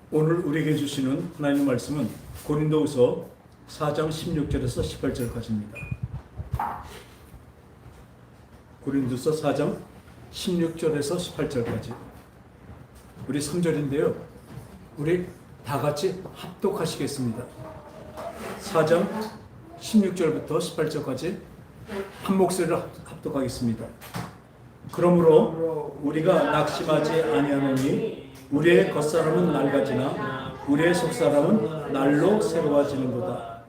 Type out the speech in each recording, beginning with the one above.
오늘 우리에게 주시는 하나님의 말씀은 고린도후서 4장 16절에서 18절까지입니다. 고린도후서 4장 16절에서 18절까지. 우리 3절인데요. 우리 다 같이 합독하시겠습니다. 4장 16절부터 18절까지 한 목소리로 합독하겠습니다. 그러므로 우리가 낙심하지 아니하노니 우리의 겉사람은 낡아지나 우리의 속사람은 날로 새로워지는도다.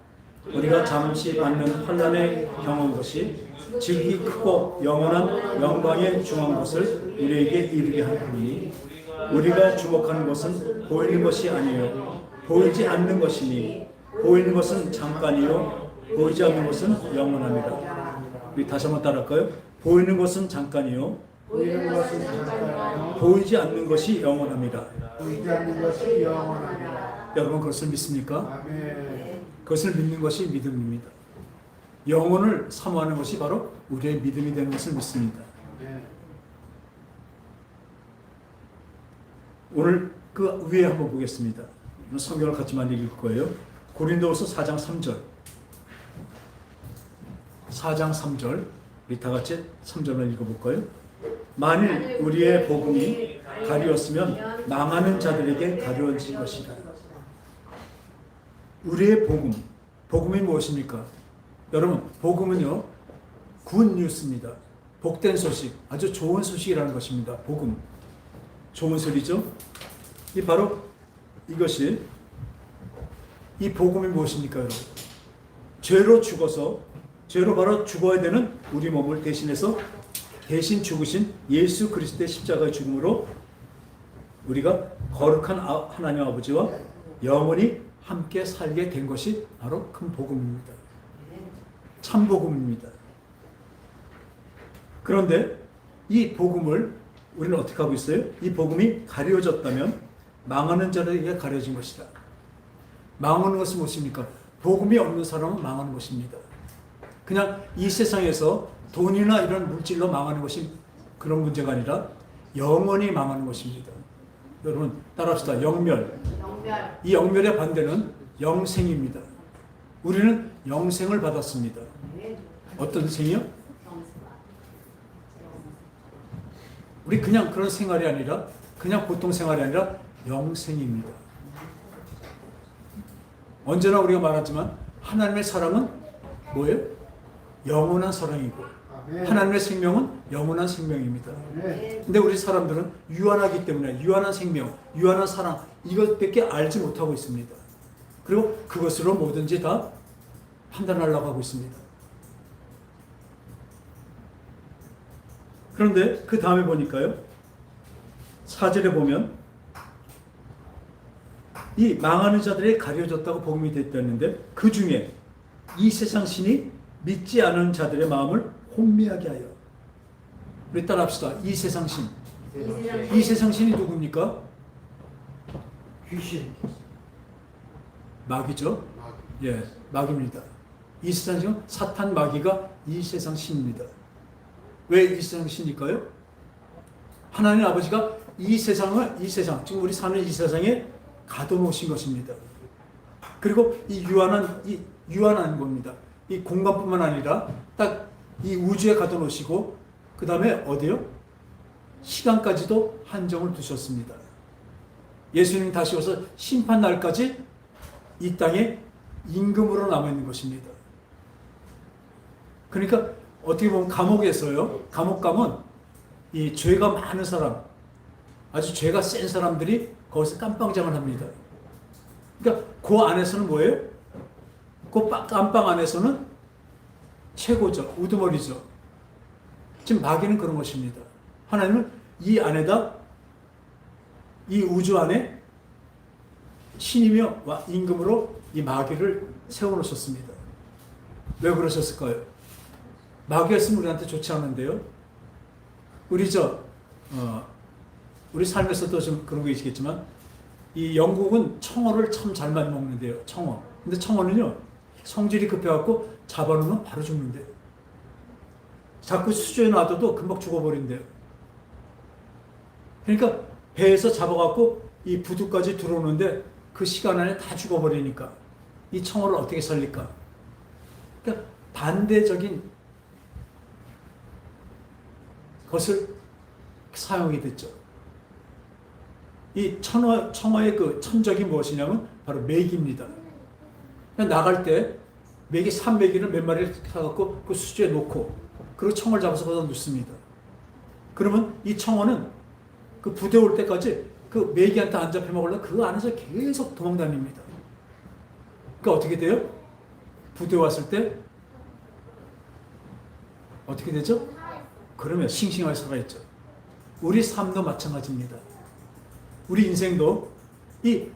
우리가 잠시 받는 환난에 경한 것이 질이 크고 영원한 영광에 중한 것을 우리에게 이르게 하노니 우리가 주목하는 것은 보이는 것이 아니요 보이지 않는 것이니 보이는 것은 잠깐이요 보이지 않는 것은 영원합니다. 우리 다시 한번 따라할까요? 보이는 것은 잠깐이요 보이는 것은 잠깐이요 보이지 않는 것이 영원합니다. 보이지 않는 것이 영원합니다. 여러분 그것을 믿습니까? 아멘. 그것을 믿는 것이 믿음입니다. 영혼을 사모하는 것이 바로 우리의 믿음이 되는 것을 믿습니다. 아멘. 오늘 그 위에 한번 보겠습니다. 성경을 같이만 읽을 거예요. 고린도후서 4장 3절. 4장 3절. 우리 다 같이 3절만 읽어볼까요? 만일 우리의 복음이 가리웠으면 망하는 자들에게 가려워진 것이다. 우리의 복음. 복음이 무엇입니까? 여러분, 복음은요, 굿 뉴스입니다. 복된 소식, 아주 좋은 소식이라는 것입니다. 복음. 좋은 소리죠? 이 바로 이것이, 이 복음이 무엇입니까, 여러분? 죄로 죽어서, 죄로 바로 죽어야 되는 우리 몸을 대신해서 대신 죽으신 예수 그리스도의 십자가의 죽음으로 우리가 거룩한 하나님 아버지와 영원히 함께 살게 된 것이 바로 큰 복음입니다. 참 복음입니다. 그런데 이 복음을 우리는 어떻게 하고 있어요? 이 복음이 가려졌다면 망하는 자들에게 가려진 것이다. 망하는 것은 무엇입니까? 복음이 없는 사람은 망하는 것입니다. 그냥 이 세상에서 돈이나 이런 물질로 망하는 것이 그런 문제가 아니라 영원히 망하는 것입니다. 여러분 따라합시다. 영멸. 이 영멸의 반대는 영생입니다. 우리는 영생을 받았습니다. 어떤 생이요? 우리 그냥 그런 생활이 아니라 그냥 보통 생활이 아니라 영생입니다. 언제나 우리가 말하지만 하나님의 사랑은 뭐예요? 영원한 사랑이고 하나님의 생명은 영원한 생명입니다. 근데 우리 사람들은 유한하기 때문에 유한한 생명, 유한한 사랑 이것밖에 알지 못하고 있습니다. 그리고 그것으로 뭐든지 다 판단하려고 하고 있습니다. 그런데 그 다음에 보니까요. 4절에 보면 이 망하는 자들이 가려졌다고 복음이 됐다는데 그 중에 이 세상 신이 믿지 않은 자들의 마음을 혼미하게 하여. 우리 따라합시다. 이 세상 신. 이 세상 신이 누굽니까? 귀신. 마귀죠. 예, 마귀입니다. 이 세상 신은 사탄 마귀가 이 세상 신입니다. 왜 이 세상 신일까요? 하나님 아버지가 이 세상, 지금 우리 사는 이 세상에 가둬놓으신 것입니다. 그리고 이 유한한 겁니다. 이 공간뿐만 아니라 딱 이 우주에 가둬놓으시고 그 다음에 어디요? 시간까지도 한정을 두셨습니다. 예수님 다시 오셔서 심판 날까지 이 땅에 임금으로 남아있는 것입니다. 그러니까 어떻게 보면 감옥에서요. 감옥 가면 이 죄가 많은 사람, 아주 죄가 센 사람들이 거기서 깜빵장을 합니다. 그러니까 그 안에서는 뭐예요? 그 깜빵 안에서는 최고죠. 우두머리죠. 지금 마귀는 그런 것입니다. 하나님은 이 안에다 이 우주 안에 신이며 임금으로 이 마귀를 세워놓으셨습니다. 왜 그러셨을까요? 마귀였으면 우리한테 좋지 않은데요. 우리 삶에서도 좀 그런 게 있겠지만 이 영국은 청어를 참 잘 많이 먹는데요. 청어. 근데 청어는요. 성질이 급해갖고 잡아놓으면 바로 죽는데요. 자꾸 수조에 놔둬도 금방 죽어버린대요. 그러니까 배에서 잡아갖고 이 부두까지 들어오는데 그 시간 안에 다 죽어버리니까 이 청어를 어떻게 살릴까? 그러니까 반대적인 것을 사용이 됐죠. 이 청어의 그 천적이 무엇이냐면 바로 메기입니다. 그냥 나갈 때 메기 3메기를 몇 마리를 사갖고 그 수조에 놓고 그리고 청어를 잡아서 거기다 놓습니다. 그러면 이 청어는 그 부대 올 때까지 그 메기한테 안 잡혀 먹으려고 그 안에서 계속 도망다닙니다. 그러니까 어떻게 돼요? 부대 왔을 때 어떻게 되죠? 그러면 싱싱하게 살아있죠. 우리 삶도 마찬가지입니다. 우리 인생도 이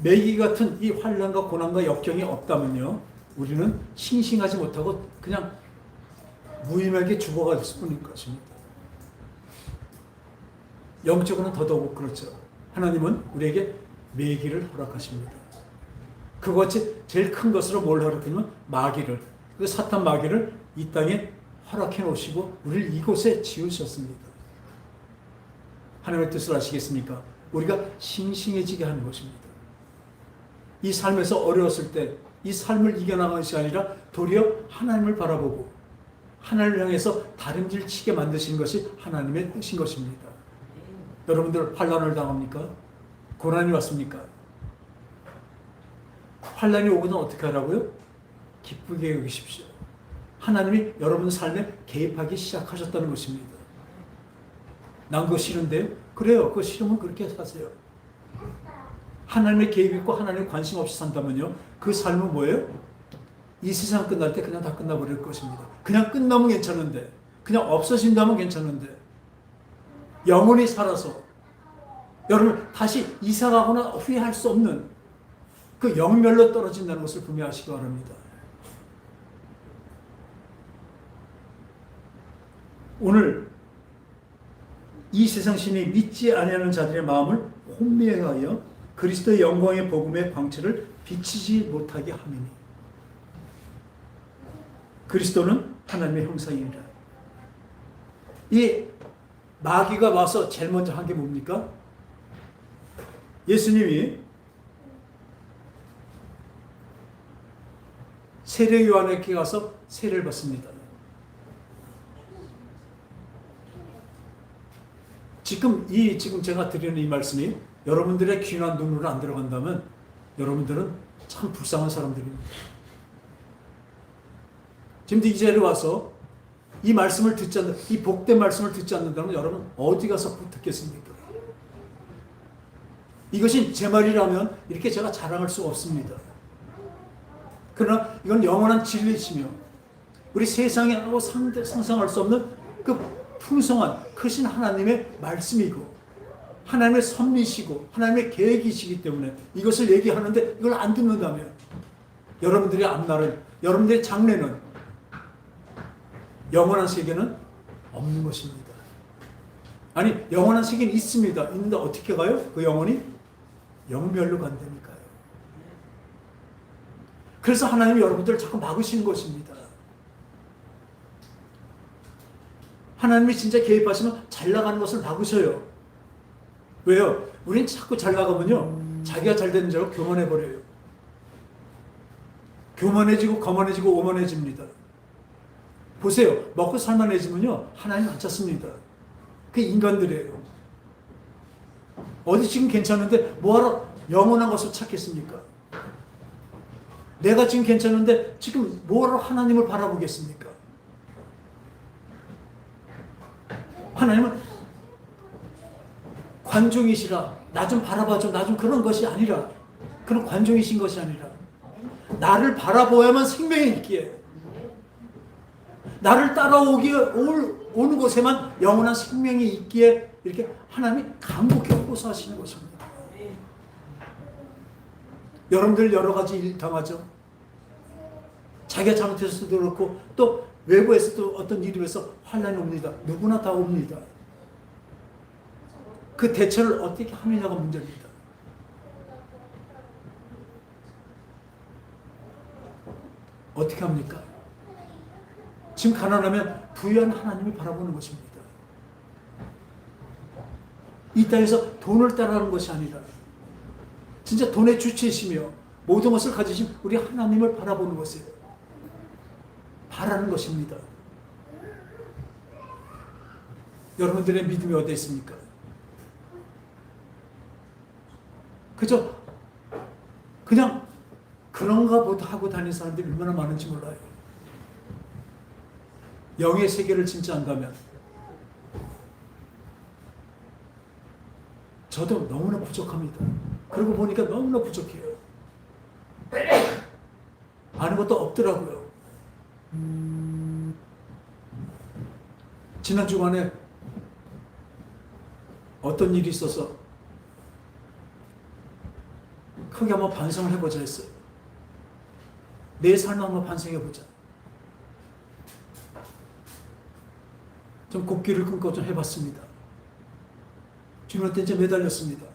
메기 같은 이 환난과 고난과 역경이 없다면요, 우리는 싱싱하지 못하고 그냥 무의미하게 죽어갈 뿐인 것입니다. 영적으로는 더더욱 그렇죠. 하나님은 우리에게 메기를 허락하십니다. 그것이 제일 큰 것으로 뭘 허락하냐면 마귀를, 그 사탄 마귀를 이 땅에 허락해 놓으시고 우리를 이곳에 지으셨습니다. 하나님의 뜻을 아시겠습니까? 우리가 싱싱해지게 하는 것입니다. 이 삶에서 어려웠을 때 이 삶을 이겨나가는 것이 아니라 도리어 하나님을 바라보고 하나님을 향해서 다른 길 치게 만드시는 것이 하나님의 뜻인 것입니다. 여러분들 환난을 당합니까? 고난이 왔습니까? 환난이 오거든 어떻게 하라고요? 기쁘게 여기십시오. 하나님이 여러분 삶에 개입하기 시작하셨다는 것입니다. 난 그거 싫은데요? 그래요. 그거 싫으면 그렇게 사세요. 하나님의 개입 있고 하나님의 관심 없이 산다면요, 그 삶은 뭐예요? 이 세상 끝날 때 그냥 다 끝나버릴 것입니다. 그냥 끝나면 괜찮은데, 그냥 없어진다면 괜찮은데, 영원히 살아서 여러분 다시 이사가거나 후회할 수 없는 그 영멸로 떨어진다는 것을 분명히 아시기 바랍니다. 오늘 이 세상 신이 믿지 아니하는 자들의 마음을 혼미하여 그리스도의 영광의 복음의 광채를 비치지 못하게 함이니, 그리스도는 하나님의 형상이니라. 이 마귀가 와서 제일 먼저 한 게 뭡니까? 예수님이 세례 요한에게 가서 세례를 받습니다. 지금 제가 드리는 이 말씀이 여러분들의 귀한 눈으로 안 들어간다면 여러분들은 참 불쌍한 사람들입니다. 지금 이 자리에 와서 이 말씀을 듣지 않는, 이 복된 말씀을 듣지 않는다면 여러분 어디 가서 듣겠습니까? 이것이 제 말이라면 이렇게 제가 자랑할 수가 없습니다. 그러나 이건 영원한 진리이시며 우리 세상에 하고 상상할 수 없는 그 풍성한 크신 하나님의 말씀이고 하나님의 섭리시고 하나님의 계획이시기 때문에 이것을 얘기하는데 이걸 안 듣는다면 여러분들의 앞날은, 여러분들의 장래는, 영원한 세계는 없는 것입니다. 아니, 영원한 세계는 있습니다. 있는데 어떻게 가요? 그 영혼이 영멸로 간다니까요. 그래서 하나님이 여러분들을 자꾸 막으시는 것입니다. 하나님이 진짜 개입하시면 잘 나가는 것을 막으셔요. 왜요? 우린 자꾸 잘 나가면요, 자기가 잘 되는 줄 알고 교만해버려요. 교만해지고 거만해지고 오만해집니다. 보세요. 먹고 살만해지면요, 하나님 안 찾습니다. 그게 인간들이에요. 어디 지금 괜찮은데 뭐하러 영원한 것을 찾겠습니까? 내가 지금 괜찮은데 지금 뭐하러 하나님을 바라보겠습니까? 하나님은 관종이시라, 나 좀 바라봐줘, 나 좀, 그런 것이 아니라, 그런 관종이신 것이 아니라 나를 바라보야만 생명이 있기에, 나를 따라오기에 오는 곳에만 영원한 생명이 있기에 이렇게 하나님이 간곡히 호소하시는 것입니다. 여러분들 여러 가지 일 당하죠. 자기가 잘못해서도 그렇고 또 외부에서도 어떤 일이 있어서 환난이 옵니다. 누구나 다 옵니다. 그 대처를 어떻게 하느냐가 문제입니다. 어떻게 합니까? 지금 가난하면 부유한 하나님을 바라보는 것입니다. 이 땅에서 돈을 따라하는 것이 아니라 진짜 돈의 주체이시며 모든 것을 가지신 우리 하나님을 바라보는 것이에요. 바라는 것입니다. 여러분들의 믿음이 어디 있습니까? 그저 그냥 그런가 보다 하고 다니는 사람들이 얼마나 많은지 몰라요. 영의 세계를 진짜 안다면 저도 너무나 부족합니다. 그러고 보니까 너무나 부족해요. 아는 것도 없더라고요. 지난 주간에 어떤 일이 있어서 크게 한번 반성을 해보자 했어요. 내 삶을 한번 반성해보자. 좀 곱기를 끊고 좀 해봤습니다. 주님한테 이제 매달렸습니다.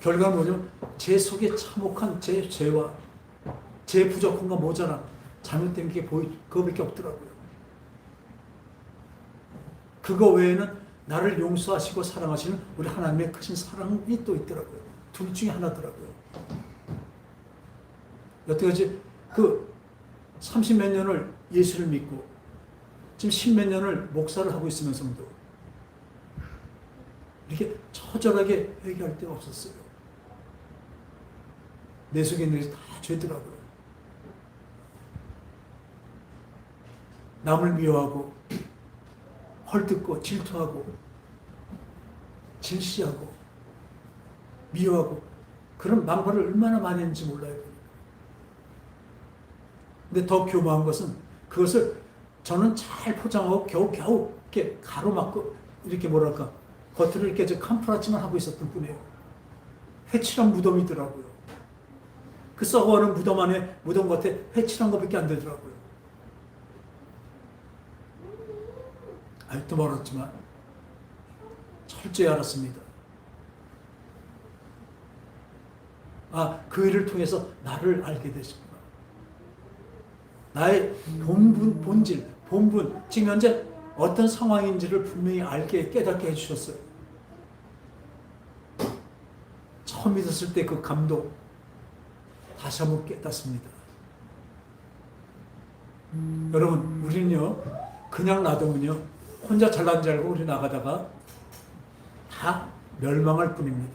결과는 뭐냐면 제 속에 참혹한 제 죄와 제 부족함과 모자람, 잘못된 게 그거밖에 없더라고요. 그거 외에는 나를 용서하시고 사랑하시는 우리 하나님의 크신 사랑이 또 있더라고요. 둘 중에 하나더라고요. 여태까지 그 30몇 년을 예수를 믿고 지금 10몇 년을 목사를 하고 있으면서도 이렇게 처절하게 회개할 데가 없었어요. 내 속에 있는 것이 다 죄더라고요. 남을 미워하고 헐뜯고 질투하고 질시하고 미워하고 그런 망발을 얼마나 많이 했는지 몰라요. 근데 더 교묘한 것은 그것을 저는 잘 포장하고 겨우겨우 이렇게 가로막고 이렇게 뭐랄까 겉으로 이렇게 캄프라치만 하고 있었던 뿐이에요. 회칠한 무덤이더라고요. 그 썩어가는 무덤 안에 무덤 겉에 회칠한 것밖에 안 되더라고요. 알도 멀었지만 철저히 알았습니다. 아, 그 일을 통해서 나를 알게 되셨구나. 나의 본질, 본분, 지금 현재 어떤 상황인지를 분명히 알게 깨닫게 해주셨어요. 처음 믿었을 때 그 감동 다시 한번 깨닫습니다. 여러분, 우리는요 그냥 놔두면요 혼자 잘난 줄 알고 우리 나가다가 다 멸망할 뿐입니다.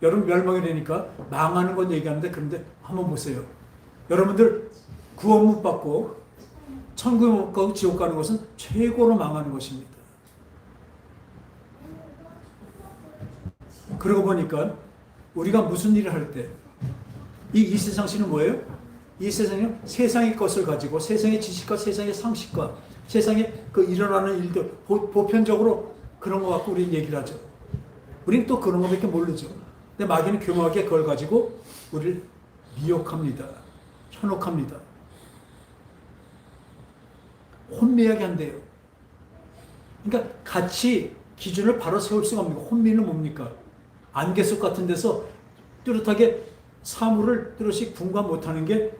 여러분, 멸망이 되니까 망하는 건 얘기하는데, 그런데 한번 보세요. 여러분들 구원 못 받고 천국 못 가고 지옥 가는 것은 최고로 망하는 것입니다. 그러고 보니까 우리가 무슨 일을 할 때 이 세상시는 뭐예요? 이 세상은 세상의 것을 가지고 세상의 지식과 세상의 상식과 세상에 그 일어나는 일들 보편적으로 그런 거 갖고 우리는 얘기를 하죠. 우리는 또 그런 거밖에 모르죠. 근데 마귀는 교묘하게 그걸 가지고 우리를 미혹합니다. 현혹합니다. 혼미하게 한대요. 그러니까 같이 기준을 바로 세울 수가 없는 거예요. 혼미는 뭡니까? 안개 속 같은 데서 뚜렷하게 사물을 뚜렷이 분간 못하는 게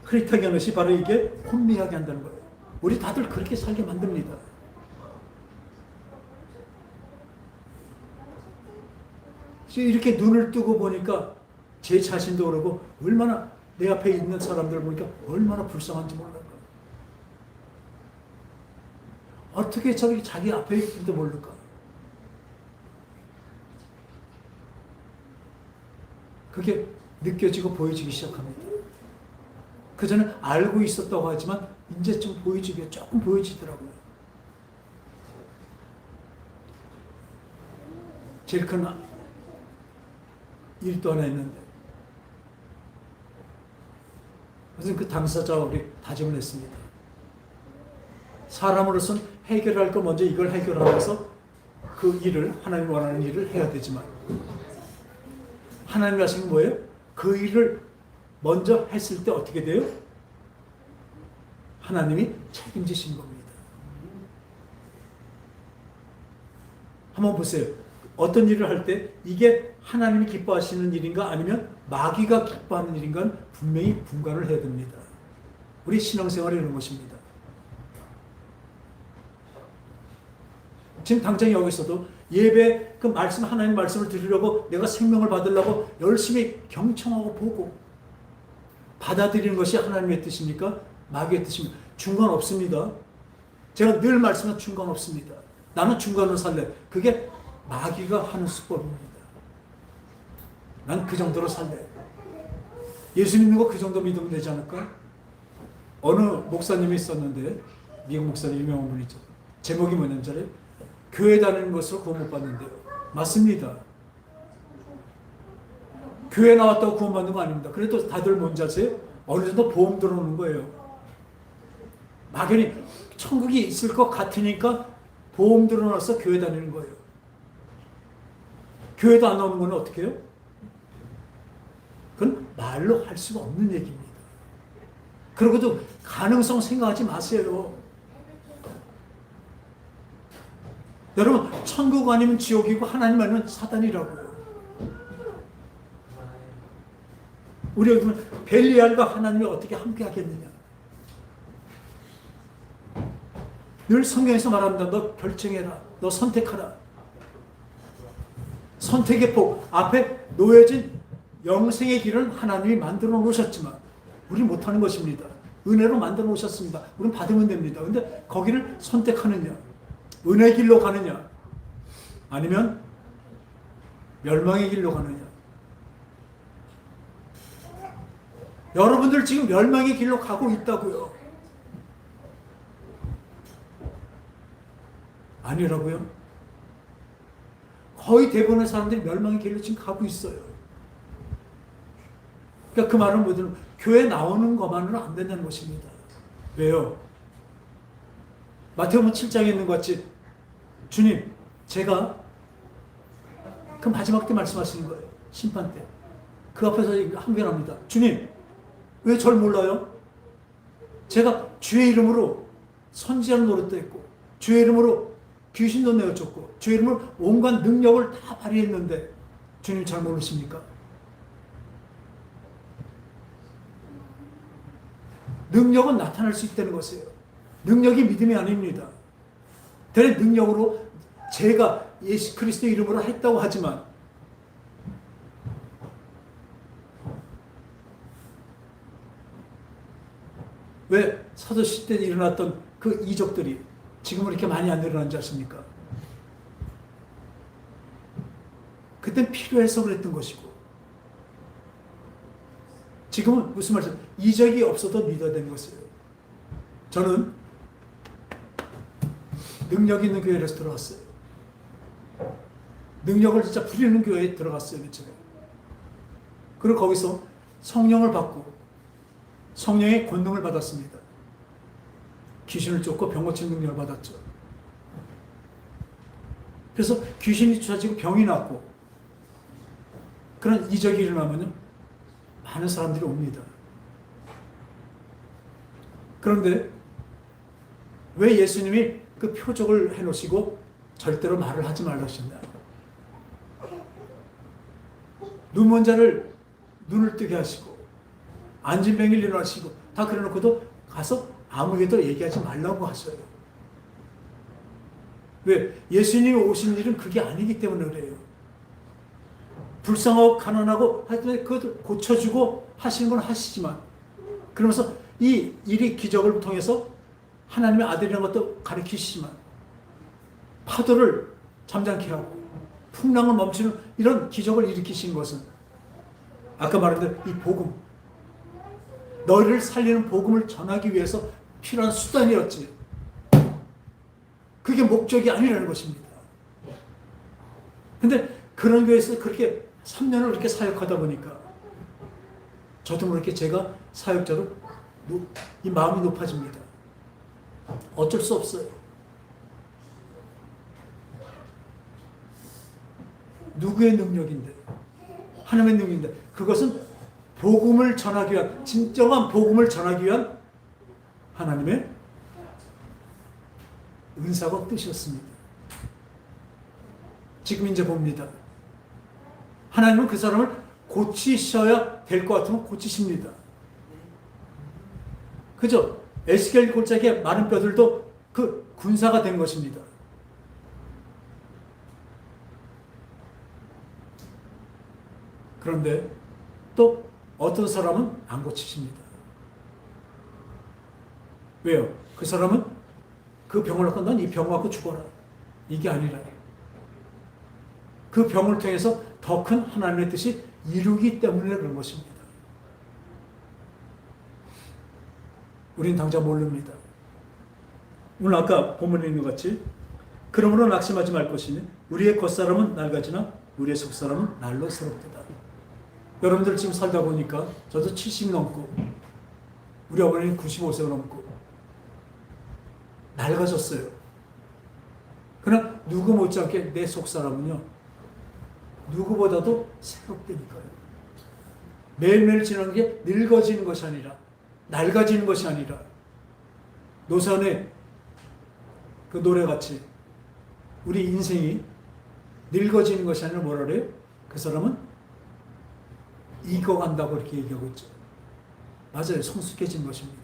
흐릿하게 하는 것이 바로 이게 혼미하게 한다는 거예요. 우리 다들 그렇게 살게 만듭니다. 이렇게 눈을 뜨고 보니까 제 자신도 그러고 얼마나 내 앞에 있는 사람들 보니까 얼마나 불쌍한지 몰라요. 어떻게 저렇게 자기 앞에 있는지도 모를까? 그게 느껴지고 보여지기 시작합니다. 그전에 알고 있었다고 하지만 이제 좀 조금 보여지더라고요. 제일 큰 일도 하나 했는데 그래서 그 당사자와 우리 다짐을 했습니다. 사람으로서는 해결할 거 먼저 이걸 해결하면서 그 일을, 하나님 원하는 일을 해야 되지만 하나님 하신 게 뭐예요? 그 일을 먼저 했을 때 어떻게 돼요? 하나님이 책임지신 겁니다. 한번 보세요. 어떤 일을 할 때 이게 하나님이 기뻐하시는 일인가 아니면 마귀가 기뻐하는 일인가 분명히 분간을 해야 됩니다. 우리 신앙생활이 이런 것입니다. 지금 당장 여기 있어도 예배 그 말씀 하나님 말씀을 들으려고 내가 생명을 받으려고 열심히 경청하고 보고 받아들이는 것이 하나님의 뜻입니까? 마귀의 뜻입니까? 중간 없습니다. 제가 늘 말씀한 중간 없습니다. 나는 중간으로 살래. 그게 마귀가 하는 수법입니다. 난 그 정도로 살래. 예수 믿는 거 그 정도 믿으면 되지 않을까? 어느 목사님이 있었는데, 미국 목사님 유명한 분이죠. 제목이 뭐냐면 잘해? 교회 다니는 것으로 구원 못 받는데요. 맞습니다. 교회 나왔다고 구원 받는 거 아닙니다. 그래도 다들 뭔지 아세요? 어느 정도 보험 들어오는 거예요. 막연히 천국이 있을 것 같으니까 보험 들어놔서 교회 다니는 거예요. 교회도 안 나오는 건 어떻게 해요? 그건 말로 할 수가 없는 얘기입니다. 그러고도 가능성 생각하지 마세요. 여러분, 천국 아니면 지옥이고 하나님 아니면 사단이라고요. 우리 여기 보면 벨리알과 하나님이 어떻게 함께 하겠느냐. 늘 성경에서 말합니다. 너 결정해라. 너 선택하라. 선택의 폭 앞에 놓여진 영생의 길은 하나님이 만들어 놓으셨지만 우리 못하는 것입니다. 은혜로 만들어 놓으셨습니다. 우리는 받으면 됩니다. 근데 거기를 선택하느냐, 은혜의 길로 가느냐, 아니면 멸망의 길로 가느냐. 여러분들 지금 멸망의 길로 가고 있다고요. 아니라고요? 거의 대부분의 사람들이 멸망의 길로 지금 가고 있어요. 그러니까 그 말은 뭐든 교회 나오는 것만으로는 안 된다는 것입니다. 왜요? 마태복음 7장에 있는 것 같이 주님, 제가 그 마지막 때 말씀하시는 거예요. 심판 때. 그 앞에서 항변합니다. 주님, 왜 절 몰라요? 제가 주의 이름으로 선지자는 노릇도 했고 주의 이름으로 귀신도 내어줬고 주의 이름으로 온갖 능력을 다 발휘했는데 주님 잘 모르십니까? 능력은 나타날 수 있다는 것이에요. 능력이 믿음이 아닙니다. 대략 능력으로 제가 예수 그리스도 이름으로 했다고 하지만 왜 사도시대 때 일어났던 그 이적들이 지금은 이렇게 많이 안 일어나는지 아십니까? 그땐 필요해서 그랬던 것이고 지금은 무슨 말이죠? 이적이 없어도 믿어야 되는 것이에요. 저는 능력 있는 교회에서 들어갔어요. 능력을 진짜 부리는 교회에 들어갔어요. 제가. 그리고 거기서 성령을 받고 성령의 권능을 받았습니다. 귀신을 쫓고 병 고치는 능력을 받았죠. 그래서 귀신이 쫓아지고 병이 났고 그런 이적이 일어나면 많은 사람들이 옵니다. 그런데 왜 예수님이 그 표적을 해놓으시고 절대로 말을 하지 말라 하신다. 눈먼 자를 눈을 뜨게 하시고 앉은 병을 일어나시고 다 그래놓고도 가서 아무에게도 얘기하지 말라고 하셔요. 왜? 예수님이 오신 일은 그게 아니기 때문에 그래요. 불쌍하고 가난하고 하여튼 그것을 고쳐주고 하시는 건 하시지만 그러면서 이 일이 기적을 통해서 하나님의 아들이라는 것도 가르치시지만 파도를 잠잠케 하고 풍랑을 멈추는 이런 기적을 일으키신 것은 아까 말한 대로 이 복음, 너희를 살리는 복음을 전하기 위해서 필요한 수단이었지 그게 목적이 아니라는 것입니다. 근데 그런 교회에서 그렇게 3년을 그렇게 사역하다 보니까 저도 모르게 제가 사역자로 이 마음이 높아집니다. 어쩔 수 없어요. 누구의 능력인데? 하나님의 능력인데 그것은 복음을 전하기 위한 진정한 복음을 전하기 위한 하나님의 은사가 뜻이었습니다. 지금 이제 봅니다. 하나님은 그 사람을 고치셔야 될 것 같으면 고치십니다. 그죠? 에스겔 골짜기에 마른 뼈들도 그 군사가 된 것입니다. 그런데 또 어떤 사람은 안 고치십니다. 왜요? 그 사람은 그 병을 갖고 넌 이 병 갖고 죽어라. 이게 아니라 그 병을 통해서 더 큰 하나님의 뜻이 이루기 때문에 그런 것입니다. 우린 당장 모릅니다. 오늘 아까 본문에 있는 것 같이 그러므로 낙심하지 말 것이니 우리의 겉사람은 낡아지나 우리의 속사람은 날로 새롭도다. 여러분들 지금 살다 보니까 저도 70 넘고 우리 어머니는 95세가 넘고 낡아졌어요. 그러나 누구 못지않게 내 속사람은요 누구보다도 새롭다니까요. 매일매일 지나는 게 늙어지는 것이 아니라 낡아지는 것이 아니라 노선의 그 노래같이 우리 인생이 늙어지는 것이 아니라 뭐라 그래요? 그 사람은 익어간다고 이렇게 얘기하고 있죠. 맞아요. 성숙해진 것입니다.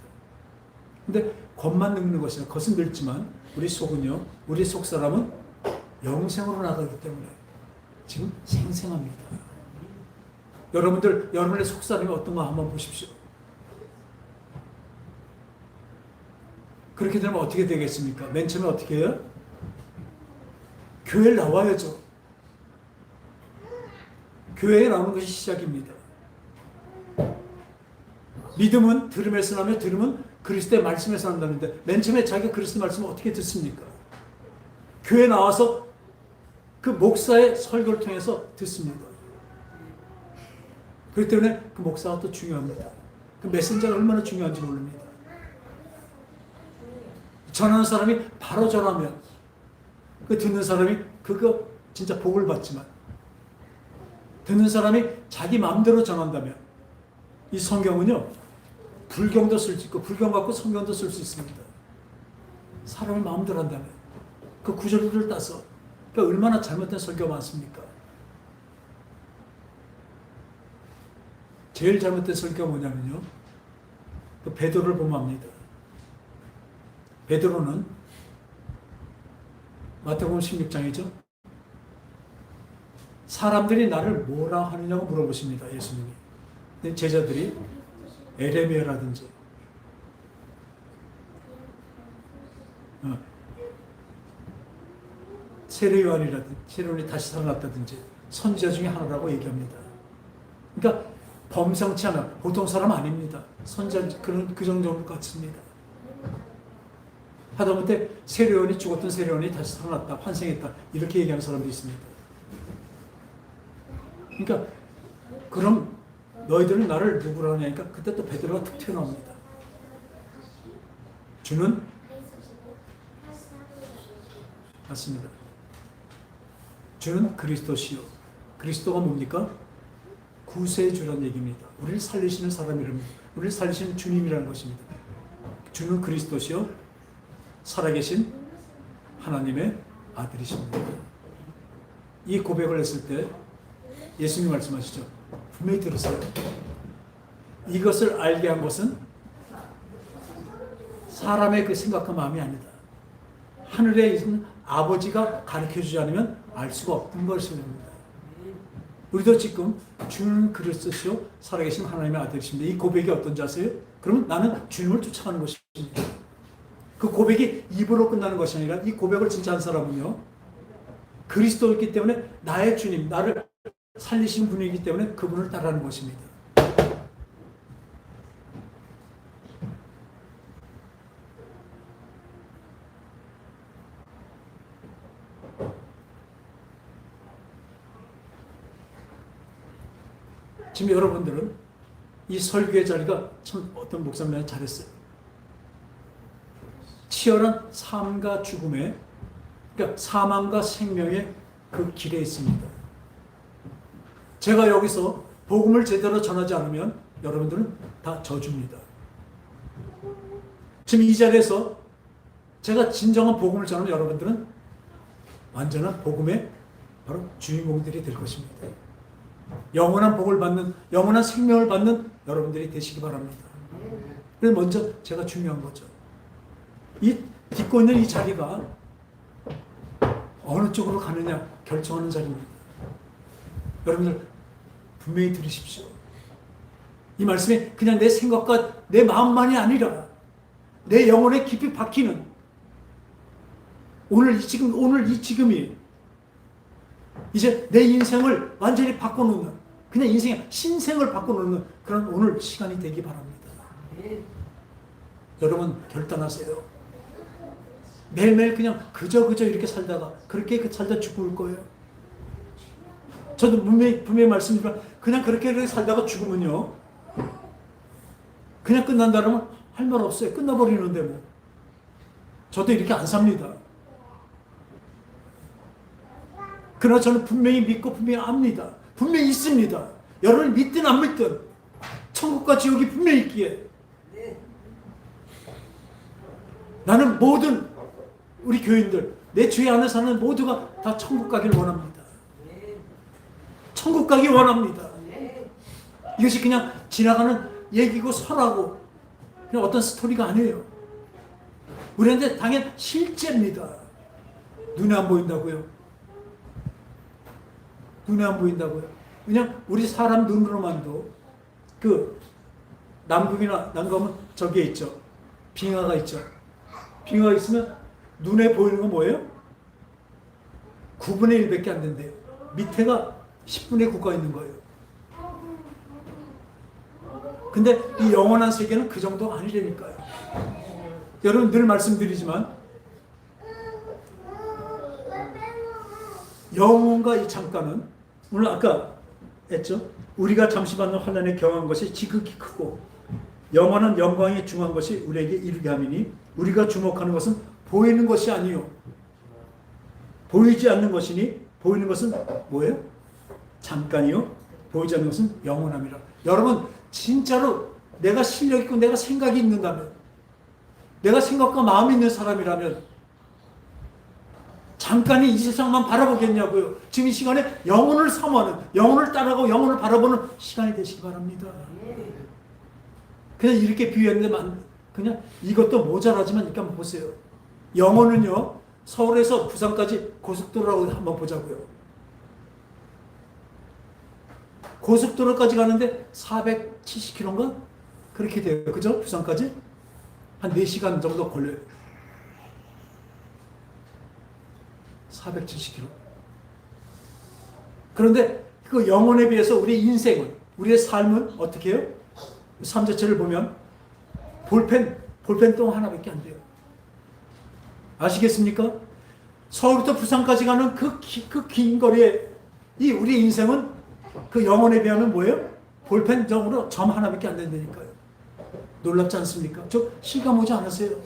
근데 겉만 늙는 것이라 겉은 늙지만 우리 속은요, 우리 속 사람은 영생으로 나가기 때문에 지금 생생합니다. 여러분들, 여러분의 속 사람이 어떤가 한번 보십시오. 그렇게 되면 어떻게 되겠습니까? 맨 처음에 어떻게 해요? 교회에 나와야죠. 교회에 나오는 것이 시작입니다. 믿음은 들음에서 나며 들음은 그리스도의 말씀에서 난다는데 맨 처음에 자기가 그리스도 말씀을 어떻게 듣습니까? 교회에 나와서 그 목사의 설교를 통해서 듣습니다. 그렇기 때문에 그 목사가 또 중요합니다. 그 메신저가 얼마나 중요한지 모릅니다. 전하는 사람이 바로 전하면 그 듣는 사람이 그거 진짜 복을 받지만 듣는 사람이 자기 마음대로 전한다면 이 성경은요 불경도 쓸 수 있고 불경 갖고 성경도 쓸 수 있습니다. 사람이 마음대로 한다면 그 구절들을 따서 그러니까 얼마나 잘못된 설교가 많습니까? 제일 잘못된 설교가 뭐냐면요 그 베드로를 보면 압니다. 베드로는 마태복음 16장이죠. 사람들이 나를 뭐라 하느냐고 물어보십니다. 예수님이. 근데 제자들이 에레미야라든지 세례요한이라든지 세례요한이 다시 살아났다든지 선지자 중에 하나라고 얘기합니다. 그러니까 범상치 않아 보통 사람 아닙니다. 선지자 그 정도로 같습니다. 하다못해 세례요한이 죽었던 세례요한이 다시 살아났다, 환생했다 이렇게 얘기하는 사람도 있습니다. 그러니까 그럼 너희들은 나를 누구라 하냐니까 그때 또 베드로가 툭 튀어나옵니다. 주는 맞습니다. 주는 그리스도시요. 그리스도가 뭡니까? 구세주라는 얘기입니다. 우리를 살리시는 사람이랍니다. 우리를 살리시는 주님이라는 것입니다. 주는 그리스도시요. 살아계신 하나님의 아들이십니다. 이 고백을 했을 때 예수님 말씀하시죠. 분명히 들었어요. 이것을 알게 한 것은 사람의 그 생각과 마음이 아니다. 하늘에 있는 아버지가 가르쳐주지 않으면 알 수가 없는 것입니다. 우리도 지금 주는 그리스도시요 살아계신 하나님의 아들이십니다. 이 고백이 어떤지 아세요? 그러면 나는 주님을 쫓아가는 것입니다. 그 고백이 입으로 끝나는 것이 아니라 이 고백을 진짜 한 사람은요 그리스도이기 때문에 나의 주님, 나를 살리신 분이기 때문에 그분을 따라하는 것입니다. 지금 여러분들은 이 설교의 자리가 참 어떤 목사님이 잘했어요. 치열한 삶과 죽음의 그러니까 사망과 생명의 그 길에 있습니다. 제가 여기서 복음을 제대로 전하지 않으면 여러분들은 다 저주입니다. 지금 이 자리에서 제가 진정한 복음을 전하면 여러분들은 완전한 복음의 바로 주인공들이 될 것입니다. 영원한 복을 받는, 영원한 생명을 받는 여러분들이 되시기 바랍니다. 그래서 먼저 제가 중요한 거죠. 이 딛고 있는 이 자리가 어느 쪽으로 가느냐 결정하는 자리입니다. 여러분들 분명히 들으십시오. 이 말씀이 그냥 내 생각과 내 마음만이 아니라 내 영혼에 깊이 박히는 오늘 이 지금이 이제 내 인생을 완전히 바꿔놓는, 그냥 인생의 신생을 바꿔놓는 그런 오늘 시간이 되기 바랍니다. 여러분 결단하세요. 매일매일 그냥 그저 이렇게 살다가 그렇게 살다 죽을 거예요. 저도 분명히 말씀드리지만 그냥 그렇게 살다가 죽으면요, 그냥 끝난다면 할 말 없어요. 끝나버리는데 뭐. 저도 이렇게 안 삽니다. 그러나 저는 분명히 믿고 분명히 압니다. 분명히 있습니다. 여러분이 믿든 안 믿든 천국과 지옥이 분명히 있기에 나는 모든 우리 교인들, 내 주의 안에 사는 모두가 다 천국 가기를 원합니다. 천국 가기 원합니다. 이것이 그냥 지나가는 얘기고 설하고 그냥 어떤 스토리가 아니에요. 우리한테 당연 실제입니다. 눈에 안 보인다고요? 눈에 안 보인다고요? 그냥 우리 사람 눈으로만도 그 남극이나 남극은 저기에 있죠. 빙하가 있죠. 빙하가 있으면 눈에 보이는 건 뭐예요? 9분의 1밖에 안 된대요. 밑에가 10분의 9가 있는 거예요. 근데 이 영원한 세계는 그 정도 아니라니까요. 여러분 늘 말씀드리지만 영혼과 이 창가는 오늘 아까 했죠. 우리가 잠시 받는 환난에 경한 것이 지극히 크고 영원한 영광에 중한 것이 우리에게 이르게 함이니 우리가 주목하는 것은 보이는 것이 아니요 보이지 않는 것이니 보이는 것은 뭐예요? 잠깐이요 보이지 않는 것은 영원함이라. 여러분 진짜로 내가 실력 있고 내가 생각이 있는다면, 내가 생각과 마음이 있는 사람이라면 잠깐이 이 세상만 바라보겠냐고요. 지금 이 시간에 영혼을 사모하는, 영혼을 따라가고 영혼을 바라보는 시간이 되시기 바랍니다. 그냥 이렇게 비유했는데 그냥 이것도 모자라지만 이렇게 한번 보세요. 영혼은요 서울에서 부산까지 고속도로라고 한번 보자고요. 고속도로까지 가는데 470km인가? 그렇게 돼요. 그죠? 부산까지? 한 4시간 정도 걸려요. 470km. 그런데 그 영혼에 비해서 우리 인생은, 우리의 삶은 어떻게 해요? 삶 자체를 보면 볼펜 똥 하나밖에 안 돼요. 아시겠습니까? 서울부터 부산까지 가는 그 긴 거리에 이 우리 인생은 그 영혼에 비하면 뭐예요? 볼펜정으로 점 하나밖에 안 된다니까요. 놀랍지 않습니까? 저 실감오지 않으세요?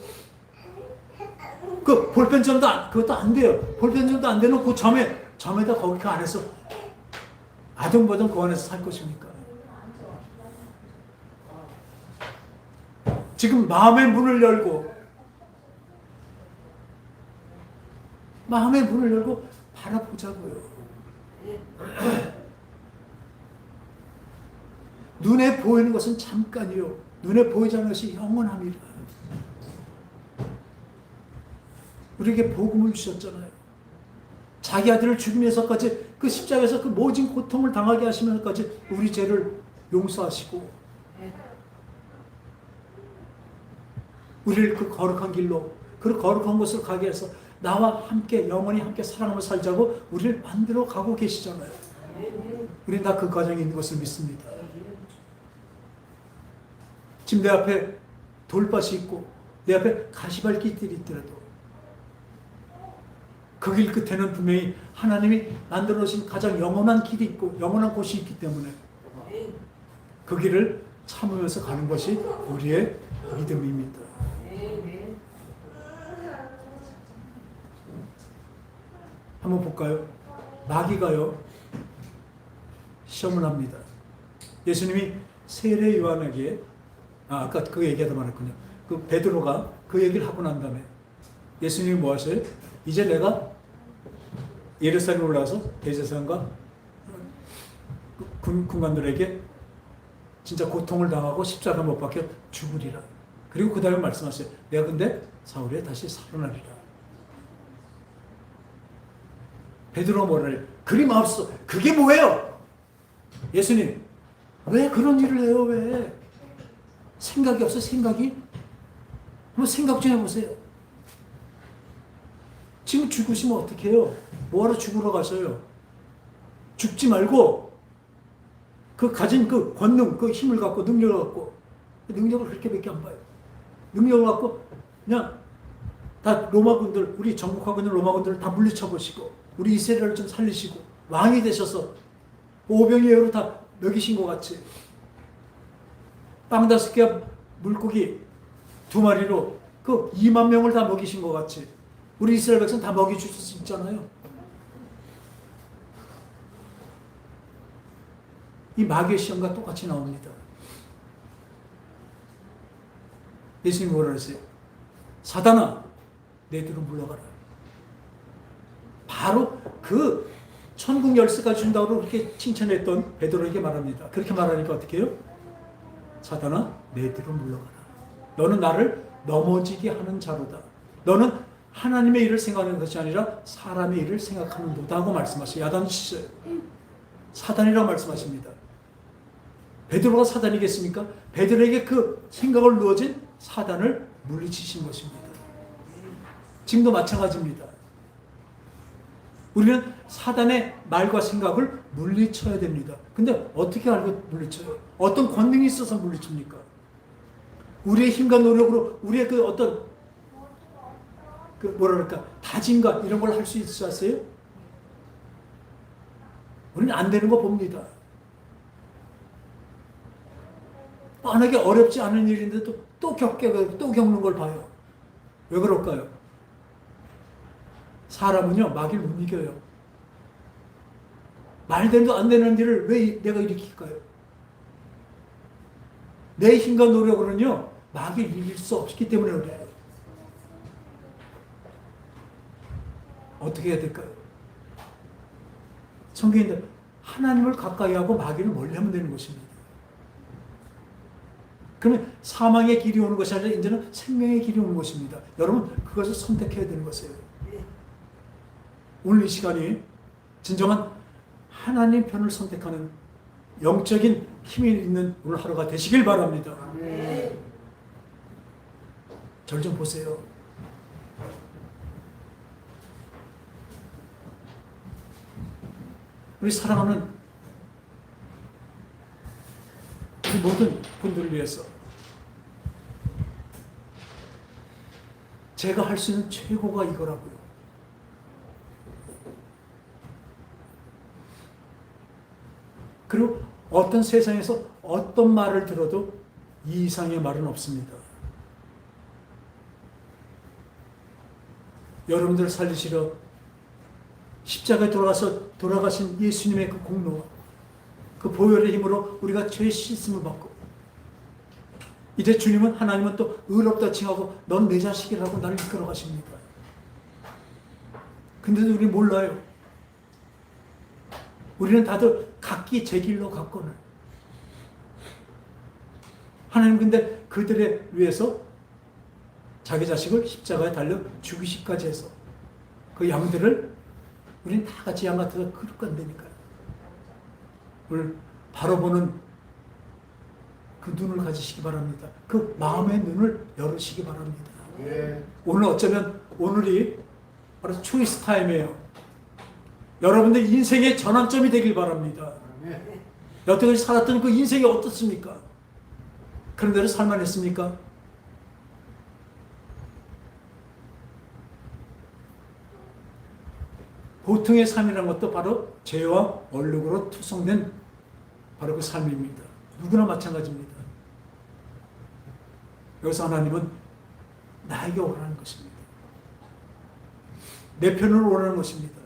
그 볼펜점도 그것도 안 돼요. 볼펜점도 안 되는 그 점에다 거기 그 안에서 아등바등 그 안에서 살 것입니까? 지금 마음의 문을 열고 바라보자고요. 눈에 보이는 것은 잠깐이요 눈에 보이지 않는 것이 영원함이라. 우리에게 복음을 주셨잖아요. 자기 아들을 죽이면서까지 그 십자가에서 그 모진 고통을 당하게 하시면서까지 우리 죄를 용서하시고 우리를 그 거룩한 길로, 그 거룩한 곳으로 가게 해서 나와 함께 영원히 함께 사랑하며 살자고 우리를 만들어 가고 계시잖아요. 우리는 다 그 과정에 있는 것을 믿습니다. 지금 내 앞에 돌밭이 있고 내 앞에 가시밭길이 있더라도 그 길 끝에는 분명히 하나님이 만들어 놓으신 가장 영원한 길이 있고 영원한 곳이 있기 때문에 그 길을 참으면서 가는 것이 우리의 믿음입니다. 한번 볼까요? 마귀가요 시험을 합니다. 예수님이 세례 요한에게 아까 그 얘기하다 말했군요. 그 베드로가 그 얘기를 하고 난 다음에 예수님이 뭐 하셔요? 이제 내가 예루살렘 올라와서 대제사장과 군관들에게 진짜 고통을 당하고 십자가 못 박혀 죽으리라. 그리고 그 다음에 말씀하세요. 내가 근데 사흘에 다시 살아나리라. 베드로가 뭐라 해요? 그리 마옵소서. 그게 뭐예요? 예수님, 왜 그런 일을 해요? 왜? 생각이 없어, 생각이? 한번 생각 좀 해보세요. 지금 죽으시면 어떻게 해요? 뭐하러 죽으러 가셔요? 죽지 말고 그 가진 그 권능, 그 힘을 갖고 능력을 갖고 능력을 그렇게밖에 안 봐요. 능력을 갖고 그냥 다 로마군들, 우리 정복하고 있는 로마군들을 다 물리쳐 보시고 우리 이스라엘을 좀 살리시고 왕이 되셔서 오병이어로 다 먹이신 것 같이 빵 5개 물고기 2마리로 그 2만 명을 다 먹이신 것 같이 우리 이스라엘 백성 다 먹여주실 수 있잖아요. 이 마귀의 시험과 똑같이 나옵니다. 예수님이 뭐라 그랬어요? 사단아, 내 뒤로 물러가라. 바로 그 천국 열쇠까지 준다고 그렇게 칭찬했던 베드로에게 말합니다. 그렇게 말하니까 어떻게 해요? 사단아, 내 뒤로 물러가라. 너는 나를 넘어지게 하는 자로다. 너는 하나님의 일을 생각하는 것이 아니라 사람의 일을 생각하는도다 하고 말씀하셔요. 야단치셔요. 사단이라고 말씀하십니다. 베드로가 사단이겠습니까? 베드로에게 그 생각을 누어진 사단을 물리치신 것입니다. 지금도 마찬가지입니다. 우리는 사단의 말과 생각을 물리쳐야 됩니다. 근데 어떻게 알고 물리쳐요? 어떤 권능이 있어서 물리칩니까? 우리의 힘과 노력으로 우리의 그 어떤 그 뭐랄까 다짐과 이런 걸 할 수 있으세요? 우리는 안 되는 거 봅니다. 뻔하게 어렵지 않은 일인데도 또 겪는 걸 봐요. 왜 그럴까요? 사람은요, 마귀를 못 이겨요. 말대로 안 되는 일을 왜 내가 일으킬까요? 내 힘과 노력으로는요, 마귀를 이길 수 없기 때문에 그래요. 어떻게 해야 될까요? 성경인데 하나님을 가까이 하고 마귀를 멀리 하면 되는 것입니다. 그러면 사망의 길이 오는 것이 아니라 이제는 생명의 길이 오는 것입니다. 여러분 그것을 선택해야 되는 것이에요. 오늘 이 시간이 진정한 하나님 편을 선택하는 영적인 힘이 있는 오늘 하루가 되시길 바랍니다. 절 좀 보세요. 우리 사랑하는 이 모든 분들을 위해서 제가 할 수 있는 최고가 이거라고요. 그리고 어떤 세상에서 어떤 말을 들어도 이 이상의 말은 없습니다. 여러분들 살리시러 십자가에 돌아가신 예수님의 그 공로와 그 보혈의 힘으로 우리가 죄의 씻음을 받고 이제 주님은 하나님은 또 의롭다 칭하고 넌 내 자식이라고 나를 이끌어 가십니다. 근데도 우리 몰라요. 우리는 다들 각기 제 길로 갔거늘. 하나님 근데 그들에 위해서 자기 자식을 십자가에 달려 죽이시기까지 해서 그 양들을 우리는 다 같이 양 같아서 그릇 간다니까요. 오늘 바로 보는 그 눈을 가지시기 바랍니다. 그 마음의 눈을 열으시기 바랍니다. 오늘 어쩌면 오늘이 바로 초이스 타임이에요. 여러분들 인생의 전환점이 되길 바랍니다. 여태까지 살았던 그 인생이 어떻습니까? 그런 대로 살만했습니까? 보통의 삶이라는 것도 바로 죄와 얼룩으로 투성된 바로 그 삶입니다. 누구나 마찬가지입니다. 여기서 하나님은 나에게 오라는 것입니다. 내 편을 오라는 것입니다.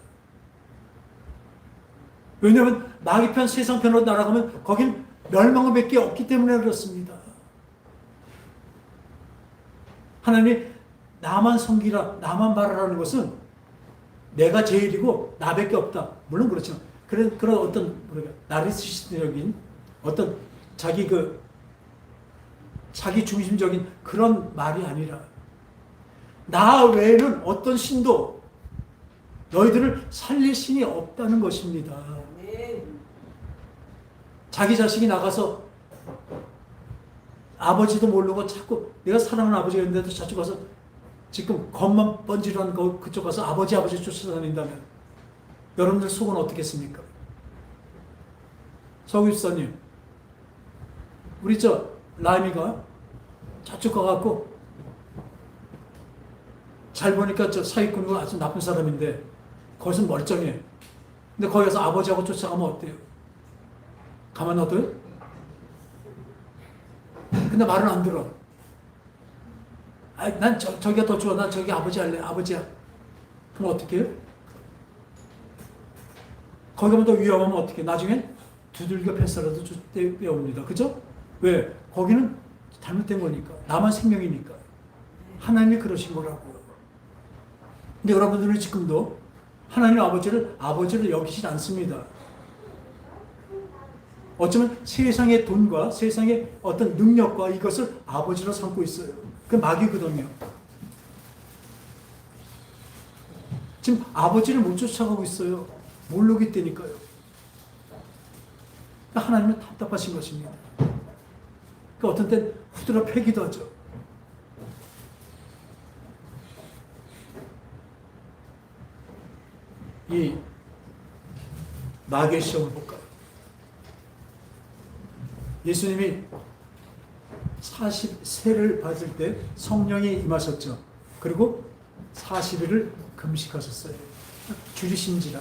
왜냐하면 마귀 편, 세상 편으로 날아가면 거긴 멸망밖에 없기 때문에 그렇습니다. 하나님 나만 섬기라, 나만 바라라는 것은 내가 제일이고 나밖에 없다. 물론 그렇지만 그런 어떤 나르시스트적인 어떤 자기 중심적인 그런 말이 아니라 나 외에는 어떤 신도 너희들을 살릴 신이 없다는 것입니다. 자기 자식이 나가서 아버지도 모르고 자꾸 내가 사랑하는 아버지가 있는데도 저쪽 가서 지금 겉만 번지르는 그쪽 가서 아버지 쫓아다닌다면 여러분들 속은 어떻겠습니까? 서울집사님, 우리 라임이가 저쪽 가갖고 잘 보니까 사기꾼이고 아주 나쁜 사람인데 거기서 멀쩡해. 근데 거기 가서 아버지하고 쫓아가면 어때요? 가만 놔둬요? 근데 말은 안 들어. 난 저기가 더 좋아. 난 저기 아버지 할래. 아버지야. 그럼 어떻게 해요? 거기 가면 더 위험하면 어떻게 해요? 나중엔 두들겨 팼어라도 빼옵니다. 그죠? 왜? 거기는 잘못된 거니까. 나만 생명이니까. 하나님이 그러신 거라고요. 근데 여러분들은 지금도 하나님 아버지를 여기지 않습니다. 어쩌면 세상의 돈과 세상의 어떤 능력과 이것을 아버지로 삼고 있어요. 그 마귀거든요. 지금 아버지를 못 쫓아가고 있어요. 모르기 때니까요. 하나님은 답답하신 것입니다. 그러니까 어떤 땐 후드려 패기도 하죠. 이 마귀의 시험을 볼까요? 예수님이 40세를 받을 때 성령이 임하셨죠. 그리고 40일을 금식하셨어요. 줄이신지라.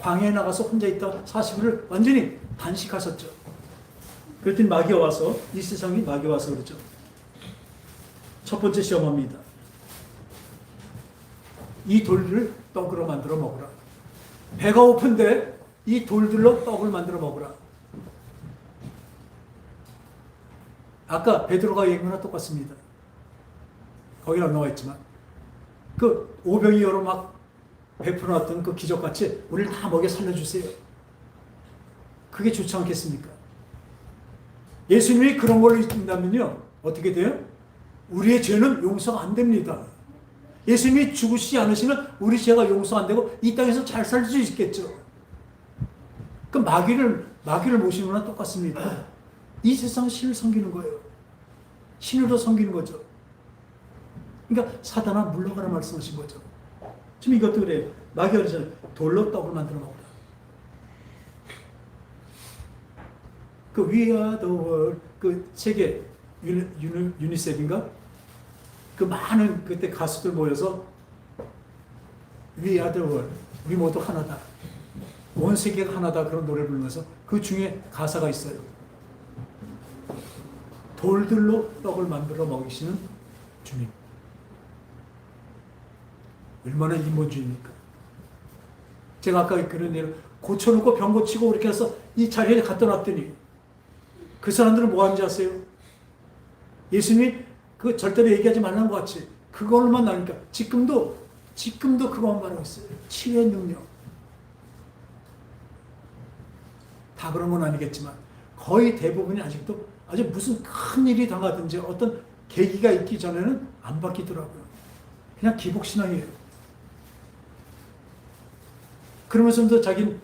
광야에 나가서 혼자 있다 40일을 완전히 단식하셨죠. 그랬더니 마귀가 와서, 이 세상이 마귀가 와서 그러죠. 첫 번째 시험합니다. 이 돌들을 떡으로 만들어 먹으라. 배가 고픈데 이 돌들로 떡을 만들어 먹으라. 아까 베드로가 얘기한 거랑 똑같습니다. 거기는 안 나와 있지만 그 오병이 여로 막 베풀어놨던 그 기적같이 우리를 다 먹여 살려주세요. 그게 좋지 않겠습니까? 예수님이 그런 걸 믿는다면요 어떻게 돼요? 우리의 죄는 용서가 안 됩니다. 예수님이 죽으시지 않으시면 우리 죄가 용서 안 되고 이 땅에서 잘 살 수 있겠죠. 그 마귀를 모시는 거랑 똑같습니다. 이 세상 신을 섬기는 거예요. 신으로 섬기는 거죠. 그러니까 사단아 물러가라 말씀하신 거죠. 지금 이것도 그래요. 마귀가 그러잖아요. 돌로 떡을 만들어 먹으라. 그 We Are the World 그 세계 유니셉인가? 그 많은 그때 가수들 모여서 We Are the World 우리 모두 하나다. 온 세계가 하나다. 그런 노래를 부르면서 그 중에 가사가 있어요. 돌들로 떡을 만들어 먹이시는 주님. 얼마나 인본주의입니까? 제가 아까 그런 예를 고쳐놓고 병 고치고 그렇게 해서 이 자리에 갖다 놨더니 그 사람들은 뭐 하는지 아세요? 예수님이 그 절대로 얘기하지 말라는 것 같이 그걸로만 나니까 지금도 그거만 말하고 있어요. 치유의 능력. 다 그런 건 아니겠지만 거의 대부분이 아직도 아주 무슨 큰 일이 당하든지 어떤 계기가 있기 전에는 안 바뀌더라고요. 그냥 기복신앙이에요. 그러면서도 자기는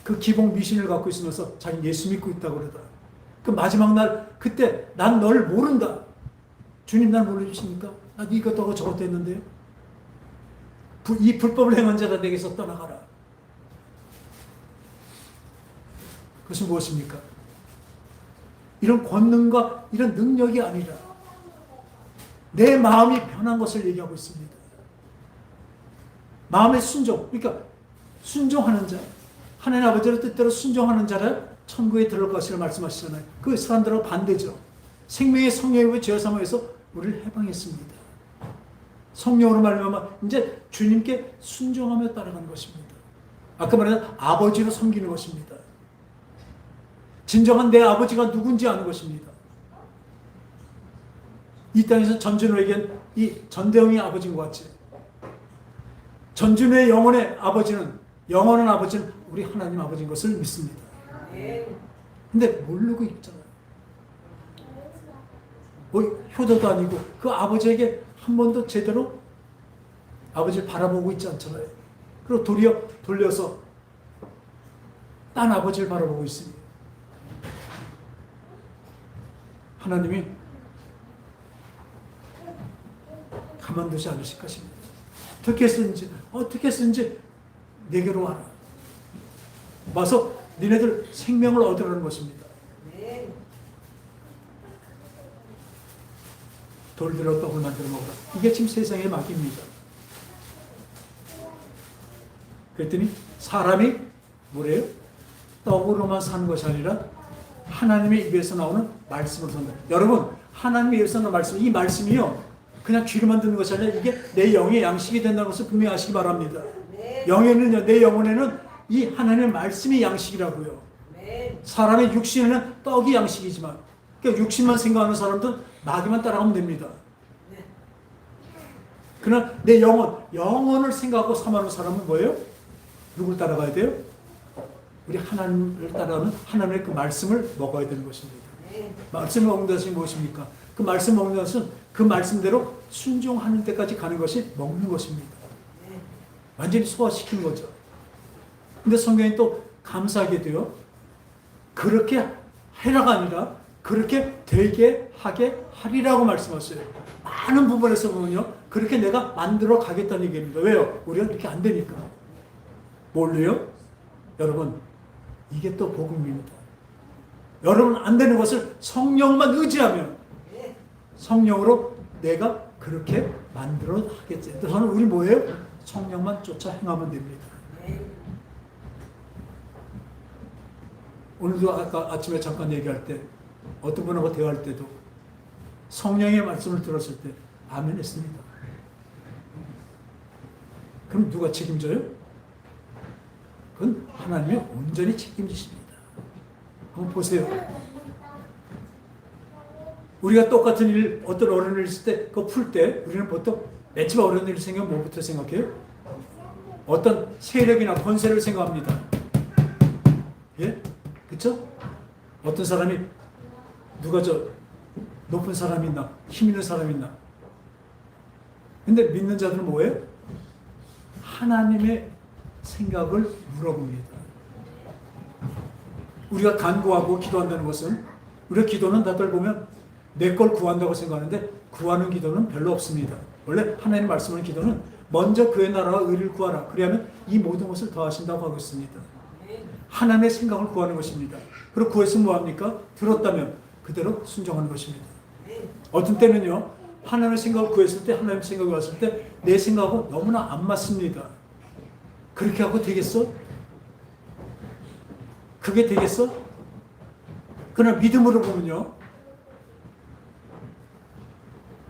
그 기복 미신을 갖고 있으면서 자기는 예수 믿고 있다고 그러다. 그 마지막 날 그때 난 널 모른다. 주님 날 모르십니까? 나 이것도 하고 저것도 했는데요. 이 불법을 행한 자가 내게서 떠나가라. 그것은 무엇입니까? 이런 권능과 이런 능력이 아니라 내 마음이 변한 것을 얘기하고 있습니다. 마음의 순종, 그러니까 순종하는 자, 하나님 아버지의 뜻대로 순종하는 자를 천국에 들어갈 것이라 말씀하시잖아요. 그 사람들하고 반대죠. 생명의 성령의 죄 사함에서 우리를 해방했습니다. 성령으로 말미암아 이제 주님께 순종하며 따라가는 것입니다. 아까 말한 아버지로 섬기는 것입니다. 진정한 내 아버지가 누군지 아는 것입니다. 이 땅에서 전준호에겐 이 전대웅이 아버지인 것 같이 전준호의 영원한 아버지는 우리 하나님 아버지인 것을 믿습니다. 근데 모르고 있잖아요. 뭐 효도도 아니고 그 아버지에게 한 번도 제대로 아버지를 바라보고 있지 않잖아요. 그리고 도리어 돌려서 딴 아버지를 바라보고 있습니다. 하나님이 가만두지 않으실 것입니다. 어떻게 했는지 내게로 와라. 와서 니네들 생명을 얻으라는 것입니다. 돌들어 떡을 만들어 먹으라. 이게 지금 세상의 막입니다. 그랬더니 사람이 뭐래요? 떡으로만 사는 것이 아니라 하나님의 입에서 나오는 말씀으로 산다. 여러분, 하나님의 입에서 나오는 말씀, 이 말씀이요, 그냥 귀로만 듣는 것이 아니라 이게 내 영의 양식이 된다는 것을 분명히 아시기 바랍니다. 영에는요, 내 영혼에는 이 하나님의 말씀이 양식이라고요. 사람의 육신에는 떡이 양식이지만, 그러니까 육신만 생각하는 사람들은 마귀만 따라가면 됩니다. 그러나 내 영혼을 생각하고 삼하는 사람은 뭐예요? 누굴 따라가야 돼요? 우리 하나님을 따라가는 하나님의 그 말씀을 먹어야 되는 것입니다. 말씀을 먹는 것이 무엇입니까? 그 말씀 먹는 것은 그 말씀대로 순종하는 데까지 가는 것이 먹는 것입니다. 완전히 소화시키는 거죠. 근데 성경이 또 감사하게도요, 그렇게 해라가 아니라 그렇게 되게 하게 하리라고 말씀하셨어요. 많은 부분에서 보면요, 그렇게 내가 만들어 가겠다는 얘기입니다. 왜요? 우리가 그렇게 안 되니까. 뭘로요? 여러분, 이게 또 복음입니다. 여러분, 안 되는 것을 성령만 의지하면 성령으로 내가 그렇게 만들어 하겠지. 저는 우리 뭐예요? 성령만 쫓아 행하면 됩니다. 오늘도 아까 아침에 잠깐 얘기할 때 어떤 분하고 대화할 때도 성령의 말씀을 들었을 때 아멘 했습니다. 그럼 누가 책임져요? 그건 하나님이 온전히 책임지십니다. 한번 보세요. 우리가 똑같은 일, 어떤 어려운 일 있을 때 그거 풀 때 우리는 보통 맨 처음 어려운 일 생기면 뭐부터 생각해요? 어떤 세력이나 권세를 생각합니다. 예? 그쵸? 어떤 사람이 누가 높은 사람이 있나? 힘 있는 사람이 있나? 근데 믿는 자들은 뭐예요? 하나님의 생각을 물어봅니다. 우리가 간구하고 기도한다는 것은, 우리가 기도는 다들 보면 내 걸 구한다고 생각하는데 구하는 기도는 별로 없습니다. 원래 하나님 말씀하는 기도는 먼저 그의 나라와 의를 구하라. 그리하면 이 모든 것을 더하신다고 하고 있습니다. 하나님의 생각을 구하는 것입니다. 그리고 구했으면 뭐합니까? 들었다면 그대로 순종하는 것입니다. 어떤 때는요, 하나님의 생각을 구했을 때, 하나님의 생각이 왔을 때 내 생각하고 너무나 안 맞습니다. 그렇게 하고 되겠어? 그게 되겠어? 그러나 믿음으로 보면요,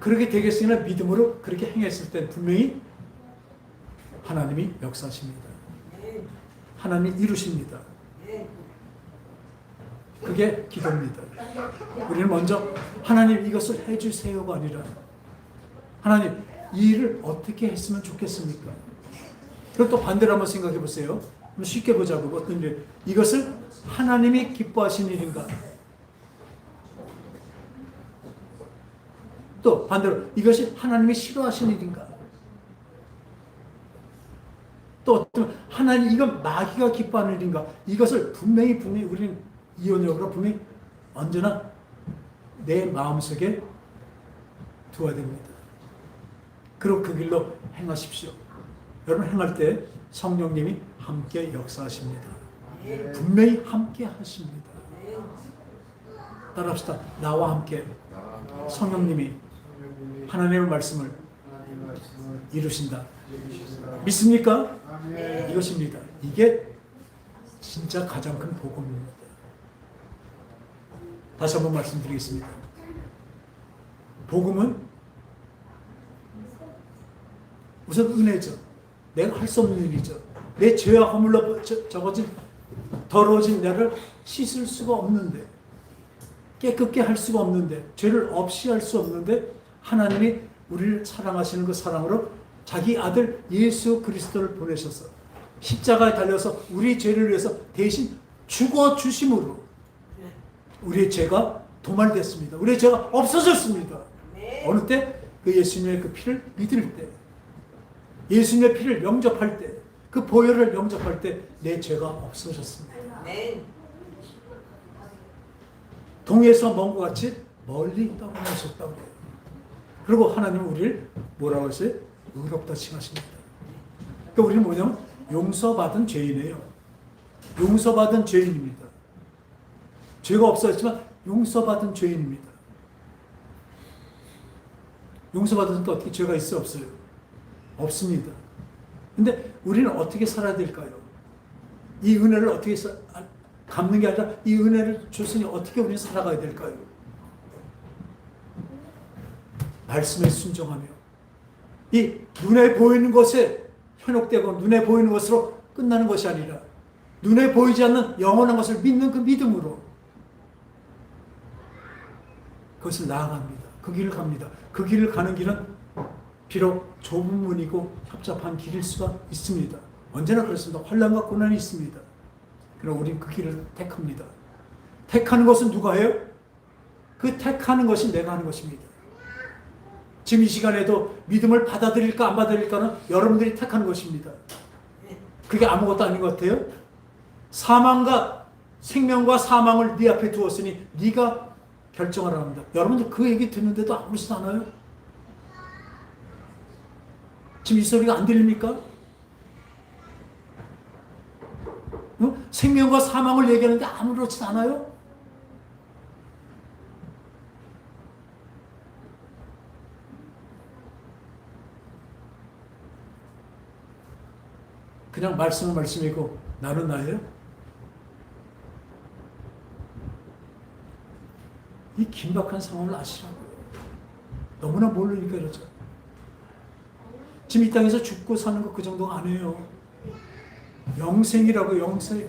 그렇게 되겠으나 믿음으로 그렇게 행했을 때 분명히 하나님이 역사하십니다. 하나님이 이루십니다. 그게 기도입니다. 우리는 먼저 하나님 이것을 해주세요가 아니라 하나님 이 일을 어떻게 했으면 좋겠습니까? 그럼 또 반대로 한번 생각해 보세요. 쉽게 보자고. 어떤 일, 이것을 하나님이 기뻐하시는 일인가? 또 반대로 이것이 하나님이 싫어하시는 일인가? 또 어떤 하나님 이건 마귀가 기뻐하는 일인가? 이것을 분명히 우리는 이혼역으로 분명히 언제나 내 마음속에 두어야 됩니다. 그리고 그 길로 행하십시오. 여러분 행할 때 성령님이 함께 역사하십니다. 분명히 함께 하십니다. 따라합시다. 나와 함께 성령님이 하나님의 말씀을 이루신다. 믿습니까? 이것입니다. 이게 진짜 가장 큰 복음입니다. 다시 한번 말씀드리겠습니다. 복음은 우선 은혜죠. 내가 할 수 없는 일이죠. 내 죄와 허물로 적어진 더러워진 나를 씻을 수가 없는데, 깨끗게 할 수가 없는데, 죄를 없이 할 수 없는데 하나님이 우리를 사랑하시는 그 사랑으로 자기 아들 예수 그리스도를 보내셔서 십자가에 달려서 우리 죄를 위해서 대신 죽어주심으로 우리의 죄가 도말됐습니다. 우리의 죄가 없어졌습니다. 어느 때? 그 예수님의 그 피를 믿을 때, 예수님의 피를 영접할 때, 그 보혈을 영접할 때 내 죄가 없어졌습니다. 동에서 먼 것 같이 멀리 떠나셨다고 해요. 그리고 하나님은 우리를 뭐라고 했어요? 의롭다 칭하십니다. 그러니까 우리는 뭐냐면 용서받은 죄인이에요. 용서받은 죄인입니다. 죄가 없었지만 용서받은 죄인입니다. 용서받으니까 어떻게 죄가 있어 없어요? 없습니다. 근데 우리는 어떻게 살아야 될까요? 이 은혜를 어떻게 갚는 게 아니라 이 은혜를 줬으니 어떻게 우리는 살아가야 될까요? 말씀에 순종하며 이 눈에 보이는 것에 현혹되고 눈에 보이는 것으로 끝나는 것이 아니라 눈에 보이지 않는 영원한 것을 믿는 그 믿음으로 그것을 나아갑니다. 그 길을 갑니다. 그 길을 가는 길은 비록 좁은 문이고 협잡한 길일 수가 있습니다. 언제나 그렇습니다. 환난과 고난이 있습니다. 그러나 우리는 그 길을 택합니다. 택하는 것은 누가 해요? 그 택하는 것이 내가 하는 것입니다. 지금 이 시간에도 믿음을 받아들일까 안 받아들일까는 여러분들이 택하는 것입니다. 그게 아무것도 아닌 것 같아요. 생명과 사망을 네 앞에 두었으니 네가 결정하라 합니다. 여러분들 그 얘기 듣는데도 아무렇지도 않아요? 지금 이 소리가 안 들립니까? 생명과 사망을 얘기하는데 아무렇지도 않아요? 그냥 말씀은 말씀이고 나는 나예요? 이 긴박한 상황을 아시라고요. 너무나 모르니까 그러죠. 지금 이 땅에서 죽고 사는 거 그 정도가 아니에요. 영생이라고 영생.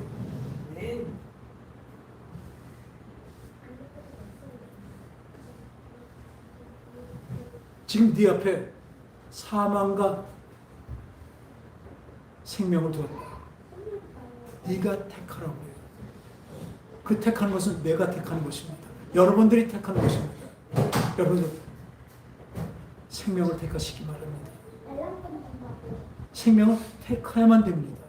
지금 네 앞에 사망과 생명을 두었다. 네가 택하라고 해요. 그 택하는 것은 내가 택하는 것입니다. 여러분들이 택하는 것입니다. 여러분들 생명을 택하시기 바랍니다. 생명을 택해야만 됩니다.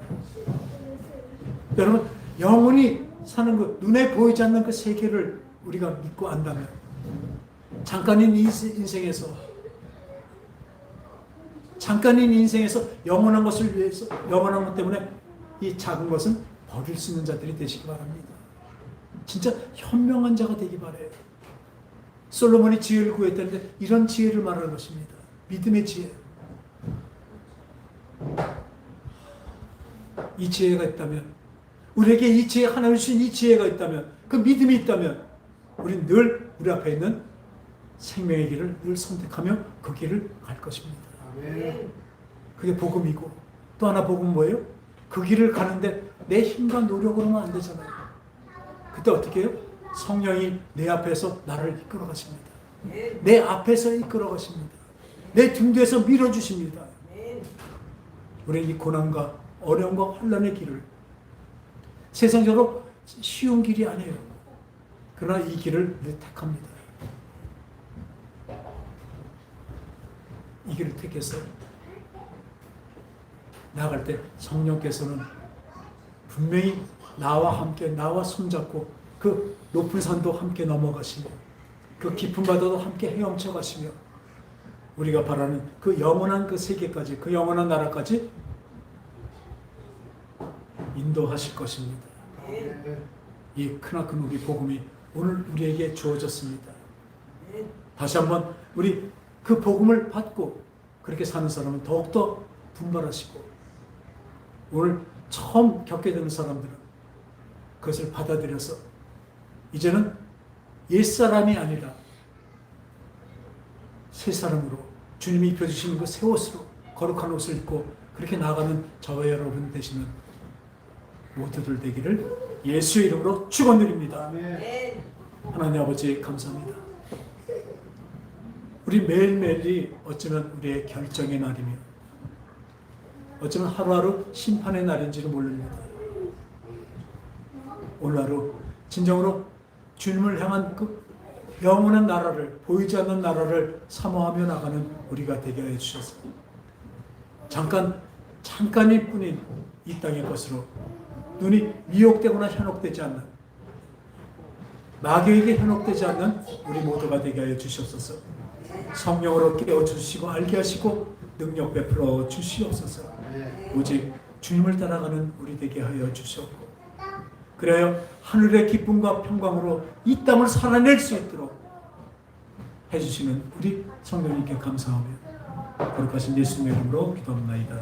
여러분 영원히 사는 그 눈에 보이지 않는 그 세계를 우리가 믿고 안다면 잠깐인 인생에서 영원한 것을 위해서 영원한 것 때문에 이 작은 것은 버릴 수 있는 자들이 되시기 바랍니다. 진짜 현명한 자가 되기 바래요. 솔로몬이 지혜를 구했다는데 이런 지혜를 말하는 것입니다. 믿음의 지혜. 이 지혜가 있다면 우리에게 이 지혜 하나님 주신 이 지혜가 있다면 그 믿음이 있다면 우리는 늘 우리 앞에 있는 생명의 길을 늘 선택하며 그 길을 갈 것입니다. 그게 복음이고 또 하나 복음은 뭐예요? 그 길을 가는데 내 힘과 노력으로는 안 되잖아요. 그때 어떻게 해요? 성령이 내 앞에서 나를 이끌어 가십니다. 내 앞에서 이끌어 가십니다. 내 등 뒤에서 밀어주십니다. 우리는 이 고난과 어려움과 환난의 길을 세상적으로 쉬운 길이 아니에요. 그러나 이 길을 늘 택합니다. 이 길을 택해서 나아갈 때 성령께서는 분명히 나와 함께 나와 손잡고 그 높은 산도 함께 넘어가시며 그 깊은 바다도 함께 헤엄쳐 가시며 우리가 바라는 그 영원한 그 세계까지 그 영원한 나라까지 인도하실 것입니다. 이 크나큰 우리 복음이 오늘 우리에게 주어졌습니다. 다시 한번 우리 그 복음을 받고 그렇게 사는 사람은 더욱더 분발하시고 오늘 처음 겪게 되는 사람들은 그것을 받아들여서 이제는 옛사람이 아니라 새 사람으로 주님이 입혀주시는 그 새 옷으로 거룩한 옷을 입고 그렇게 나아가는 저와 여러분 되시는 모두들 되기를 예수의 이름으로 축원드립니다. 하나님 아버지 감사합니다. 우리 매일매일이 어쩌면 우리의 결정의 날이며 어쩌면 하루하루 심판의 날인지도 모릅니다. 오늘 하루 진정으로 주님을 향한 그 영원한 나라를 보이지 않는 나라를 사모하며 나가는 우리가 되게 해 주셔서 잠깐일 뿐인 이 땅의 것으로 눈이 미혹되거나 현혹되지 않는 마귀에게 현혹되지 않는 우리 모두가 되게 하여 주시옵소서. 성령으로 깨워주시고 알게 하시고 능력 베풀어 주시옵소서. 오직 주님을 따라가는 우리 되게 하여 주시옵고, 그래야 하늘의 기쁨과 평강으로 이 땅을 살아낼 수 있도록 해주시는 우리 성령님께 감사하며 거룩하신 예수님의 이름으로 기도합나이다.